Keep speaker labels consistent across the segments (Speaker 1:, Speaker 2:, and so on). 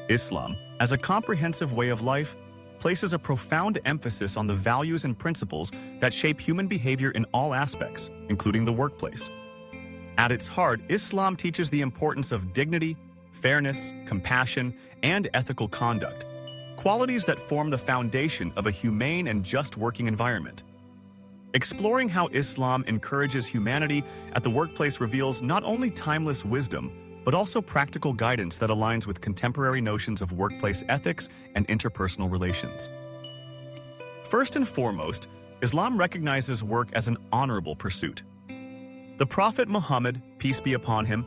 Speaker 1: Islam, as a comprehensive way of life, places a profound emphasis on the values and principles that shape human behavior in all aspects, including the workplace. At its heart, Islam teaches the importance of dignity, fairness, compassion, and ethical conduct, qualities that form the foundation of a humane and just working environment. Exploring how Islam encourages humanity at the workplace reveals not only timeless wisdom, but also practical guidance that aligns with contemporary notions of workplace ethics and interpersonal relations. First and foremost, Islam recognizes work as an honorable pursuit. The Prophet Muhammad, peace be upon him,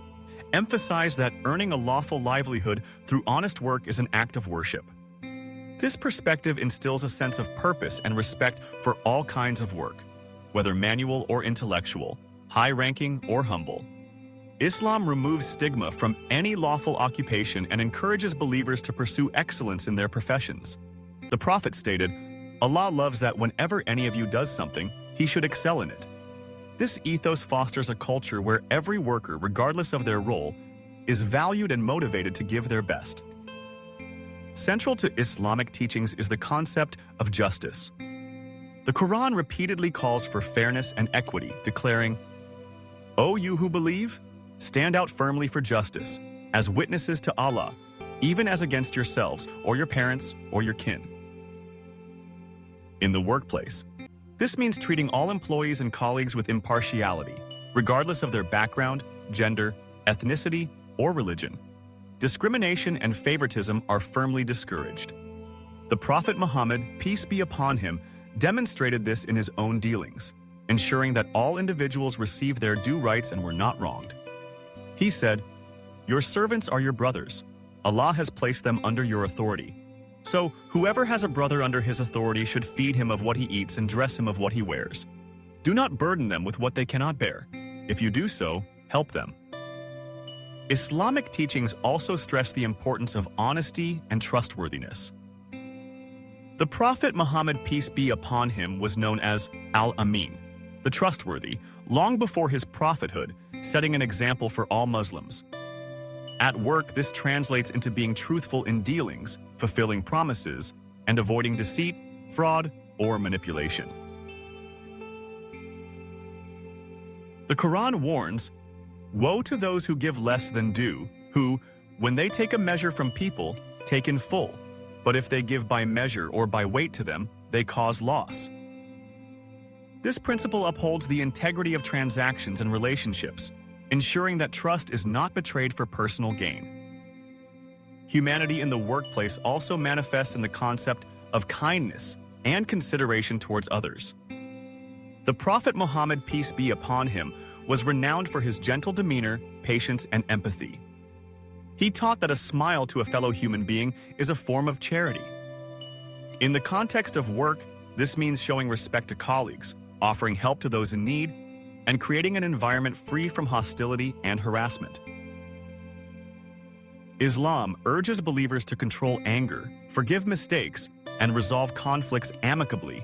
Speaker 1: emphasized that earning a lawful livelihood through honest work is an act of worship. This perspective instills a sense of purpose and respect for all kinds of work, whether manual or intellectual, high-ranking or humble. Islam removes stigma from any lawful occupation and encourages believers to pursue excellence in their professions. The Prophet stated, "Allah loves that whenever any of you does something, he should excel in it." This ethos fosters a culture where every worker, regardless of their role, is valued and motivated to give their best. Central to Islamic teachings is the concept of justice. The Quran repeatedly calls for fairness and equity, declaring, "O you who believe, stand out firmly for justice, as witnesses to Allah, even as against yourselves or your parents or your kin." In the workplace, this means treating all employees and colleagues with impartiality, regardless of their background, gender, ethnicity, or religion. Discrimination and favoritism are firmly discouraged. The Prophet Muhammad, peace be upon him, demonstrated this in his own dealings, ensuring that all individuals received their due rights and were not wronged. He said, "Your servants are your brothers. Allah has placed them under your authority. So whoever has a brother under his authority should feed him of what he eats and dress him of what he wears. Do not burden them with what they cannot bear. If you do so, help them." Islamic teachings also stress the importance of honesty and trustworthiness. The Prophet Muhammad, peace be upon him, was known as Al-Amin, the trustworthy, long before his prophethood, setting an example for all Muslims. At work, this translates into being truthful in dealings, fulfilling promises, and avoiding deceit, fraud, or manipulation. The Quran warns, "Woe to those who give less than due, who, when they take a measure from people, take in full, but if they give by measure or by weight to them, they cause loss." This principle upholds the integrity of transactions and relationships, ensuring that trust is not betrayed for personal gain. Humanity in the workplace also manifests in the concept of kindness and consideration towards others. The Prophet Muhammad, peace be upon him, was renowned for his gentle demeanor, patience, and empathy. He taught that a smile to a fellow human being is a form of charity. In the context of work, this means showing respect to colleagues, offering help to those in need, and creating an environment free from hostility and harassment. Islam urges believers to control anger, forgive mistakes, and resolve conflicts amicably.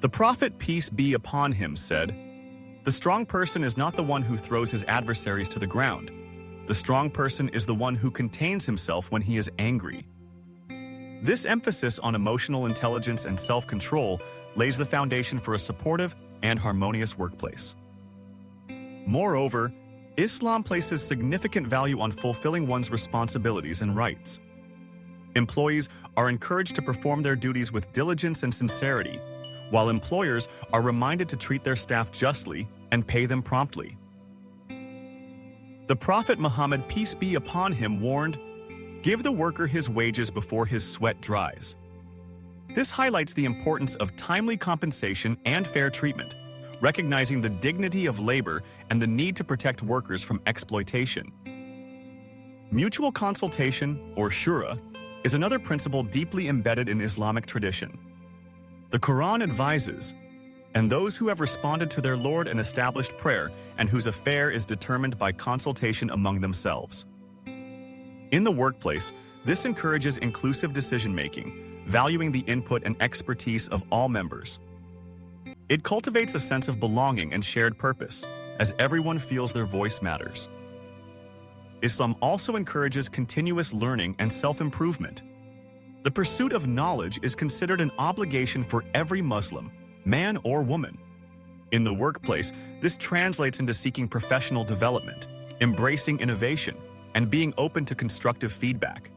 Speaker 1: The Prophet, peace be upon him, said, "The strong person is not the one who throws his adversaries to the ground. The strong person is the one who contains himself when he is angry." This emphasis on emotional intelligence and self-control lays the foundation for a supportive and harmonious workplace. Moreover, Islam places significant value on fulfilling one's responsibilities and rights. Employees are encouraged to perform their duties with diligence and sincerity, while employers are reminded to treat their staff justly and pay them promptly. The Prophet Muhammad, peace be upon him, warned, "Give the worker his wages before his sweat dries." This highlights the importance of timely compensation and fair treatment, recognizing the dignity of labor and the need to protect workers from exploitation. Mutual consultation, or shura, is another principle deeply embedded in Islamic tradition. The Quran advises, "And those who have responded to their Lord and established prayer, and whose affair is determined by consultation among themselves." In the workplace, this encourages inclusive decision-making, valuing the input and expertise of all members. It cultivates a sense of belonging and shared purpose, as everyone feels their voice matters. Islam also encourages continuous learning and self-improvement. The pursuit of knowledge is considered an obligation for every Muslim, man or woman. In the workplace, this translates into seeking professional development, embracing innovation, and being open to constructive feedback.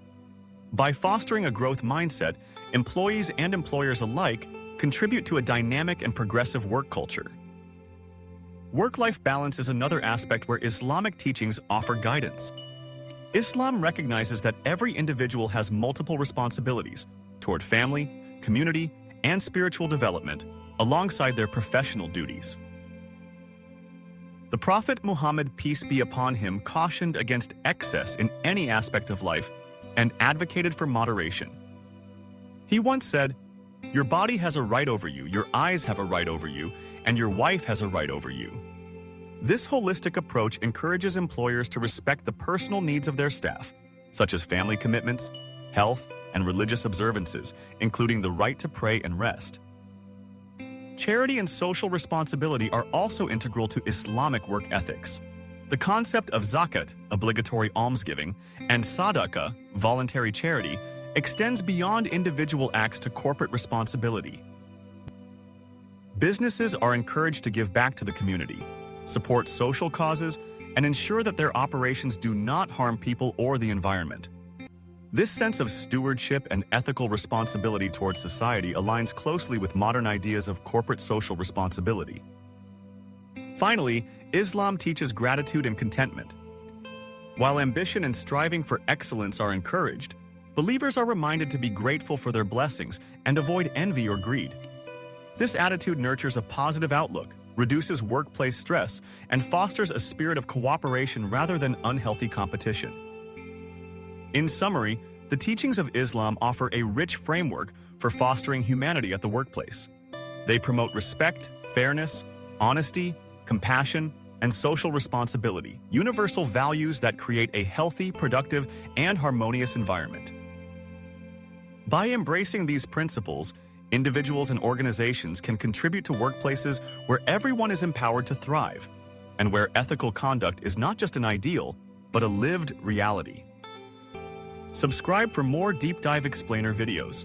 Speaker 1: By fostering a growth mindset, employees and employers alike contribute to a dynamic and progressive work culture. Work-life balance is another aspect where Islamic teachings offer guidance. Islam recognizes that every individual has multiple responsibilities toward family, community, and spiritual development, alongside their professional duties. The Prophet Muhammad, peace be upon him, cautioned against excess in any aspect of life and advocated for moderation. He once said, "Your body has a right over you, your eyes have a right over you, and your wife has a right over you." This holistic approach encourages employers to respect the personal needs of their staff, such as family commitments, health, and religious observances, including the right to pray and rest. Charity and social responsibility are also integral to Islamic work ethics. The concept of zakat, obligatory almsgiving, and sadaqah, voluntary charity, extends beyond individual acts to corporate responsibility. Businesses are encouraged to give back to the community, support social causes, and ensure that their operations do not harm people or the environment. This sense of stewardship and ethical responsibility towards society aligns closely with modern ideas of corporate social responsibility. Finally, Islam teaches gratitude and contentment. While ambition and striving for excellence are encouraged, believers are reminded to be grateful for their blessings and avoid envy or greed. This attitude nurtures a positive outlook, reduces workplace stress, and fosters a spirit of cooperation rather than unhealthy competition. In summary, the teachings of Islam offer a rich framework for fostering humanity at the workplace. They promote respect, fairness, honesty, compassion, and social responsibility, universal values that create a healthy, productive, and harmonious environment. By embracing these principles, individuals and organizations can contribute to workplaces where everyone is empowered to thrive, and where ethical conduct is not just an ideal, but a lived reality. Subscribe for more deep dive explainer videos.